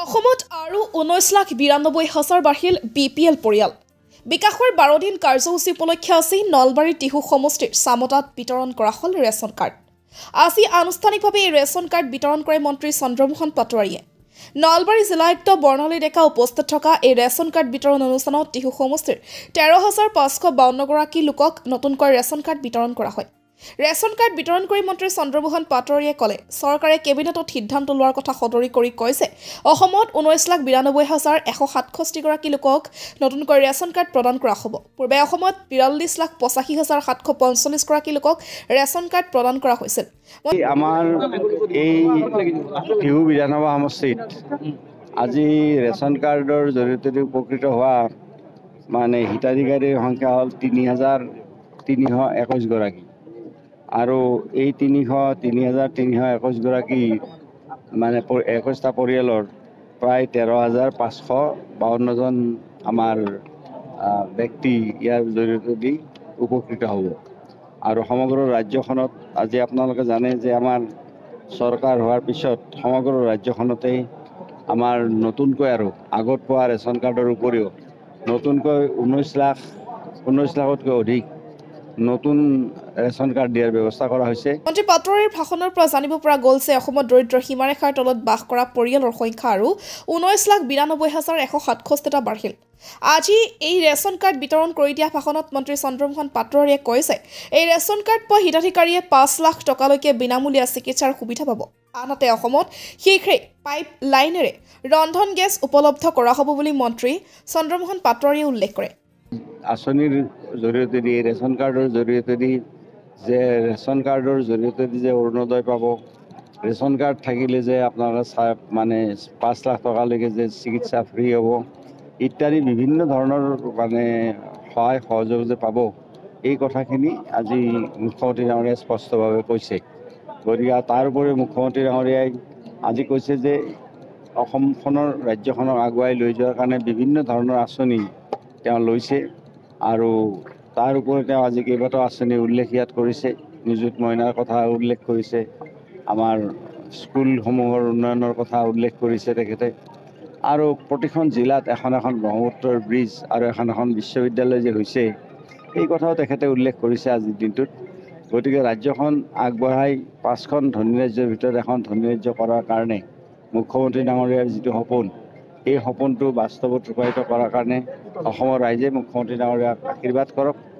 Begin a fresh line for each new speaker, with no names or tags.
অসমত আৰু 19,92,000 বাঢ়িল BPL পৰিয়াল। বিকাশৰ 12 দিন কাৰ্যসূচী উপলক্ষে আজি নলবাৰী টিহু সমষ্টিৰ চামতাত বিতৰণ কৰা হ'ল ৰেচন কাৰ্ড। আজি আনুষ্ঠানিকভাৱে এই ৰেচন কাৰ্ড বিতৰণ কৰে মন্ত্ৰী চন্দ্ৰমোহন পাটোৱাৰীয়ে। নলবাৰী জিলা আয়ুক্ত বৰ্ণালী ডেকা উপস্থিত থকা এই ৰেচন কাৰ্ড বিতৰণ অনুষ্ঠানত টিহু সমষ্টিৰ 13,552 গৰাকী লোকক নতুনকৈ ৰেচন কাৰ্ড বিতৰণ কৰা হয়। ৰেচন কাৰ্ড বিতৰণ কৰি মন্ত্ৰী চন্দ্ৰমোহন পাটোৱাৰীয়ে ক'লে, চৰকাৰে কেবিনেটত সিদ্ধান্ত লোৱাৰ কথা সদৰি কৰি কৈছে অসমত 19,92,167 গৰাকী লোকক নতুনকৈ ৰেচন কাৰ্ড প্ৰদান কৰা হ'ব। পূৰ্বে অসমত 42,85,745 গৰাকী লোকক ৰেচন কাৰ্ড প্ৰদান কৰা হৈছিল।
আমাৰ এই টিহু বিধানসভা সমষ্টিত আজি ৰেচন কাৰ্ডৰ জৰিয়তে উপকৃত হোৱা হিতাধিকাৰীৰ সংখ্যা হ'ল 3,321 গৰাকী। আৰু এই 3,321 গৰাকী 21টা পৰিয়ালৰ প্ৰায় 13,552জন আমাৰ ব্যক্তি ইয়াৰ জৰিয়তে উপকৃত হ'ব। আৰু সমগ্ৰ ৰাজ্যখনত আজি আপোনালোকে জানে যে আমাৰ চৰকাৰ হোৱাৰ পিছত সমগ্ৰ ৰাজ্যখনতেই আমাৰ নতুনকৈ আৰু আগত পোৱা ৰেচন কাৰ্ডৰ উপৰিও নতুনকৈ 19 লাখতকৈ অধিক নতুন ৰেচন কাৰ্ড দিয়াৰ ব্যৱস্থা কৰা হৈছে।
মন্ত্ৰী পাটোৱাৰীৰ ভাষণৰ পৰা জানিব পৰা গ'ল যে অসমত দৰিদ্ৰ সীমাৰেখাৰ তলত বাস কৰা পৰিয়ালৰ সংখ্যা আৰু 19,92,167টা বাঢ়িল। আজি এই ৰেচন কাৰ্ড বিতৰণ কৰি দিয়া ভাষণত মন্ত্ৰী চন্দ্ৰমোহন পাটোৱাৰীয়ে কৈছে, এই ৰেচন কাৰ্ড পোৱা হিতাধিকাৰীয়ে 5 লাখ টকালৈকে বিনামূলীয়া চিকিৎসাৰ সুবিধা পাব। আনহাতে অসমত শীঘ্ৰেই পাইপ লাইনেৰে ৰন্ধন গেছ উপলব্ধ কৰা হ'ব বুলি মন্ত্ৰী চন্দ্ৰমোহন পাটোৱাৰীয়ে উল্লেখ কৰে।
আঁচনিৰ জৰিয়তে দি ৰেচন কাৰ্ডৰ জৰিয়তে দি যে অৰুণোদয় পাব, ৰেচন কাৰ্ড থাকিলে যে আপোনালোকে 5 লাখ টকালৈকে যে চিকিৎসা ফ্ৰী হ'ব ইত্যাদি বিভিন্ন ধৰণৰ সহায় সহযোগ যে পাব, এই কথাখিনি আজি মুখ্যমন্ত্ৰী ডাঙৰীয়াই স্পষ্টভাৱে কৈছে। গতিকে তাৰ উপৰিও মুখ্যমন্ত্ৰী ডাঙৰীয়াই আজি কৈছে যে অসমখনৰ ৰাজ্যখনক আগুৱাই লৈ যোৱাৰ কাৰণে বিভিন্ন ধৰণৰ আঁচনি তেওঁ লৈছে। আৰু তাৰ উপৰি তেওঁ আজি কেইবাটাও আঁচনি উল্লেখ ইয়াত কৰিছে। নিযুত মইনাৰ কথা উল্লেখ কৰিছে, আমাৰ স্কুলসমূহৰ উন্নয়নৰ কথা উল্লেখ কৰিছে তেখেতে। আৰু প্ৰতিখন জিলাত এখন ব্ৰহ্মপুত্ৰৰ ব্ৰিজ আৰু এখন বিশ্ববিদ্যালয় যে হৈছে এই কথাও তেখেতে উল্লেখ কৰিছে আজিৰ দিনটোত। গতিকে ৰাজ্যখন আগবঢ়াই 5খন ধনী ৰাজ্যৰ ভিতৰত এখন ধনী ৰাজ্য কৰাৰ কাৰণে মুখ্যমন্ত্ৰী ডাঙৰীয়াৰ যিটো সপোন, এই সপোনটো বাস্তৱত ৰূপায়িত কৰাৰ কাৰণে অসমৰ ৰাইজে মুখ্যমন্ত্ৰী ডাঙৰীয়াক আশীৰ্বাদ কৰক।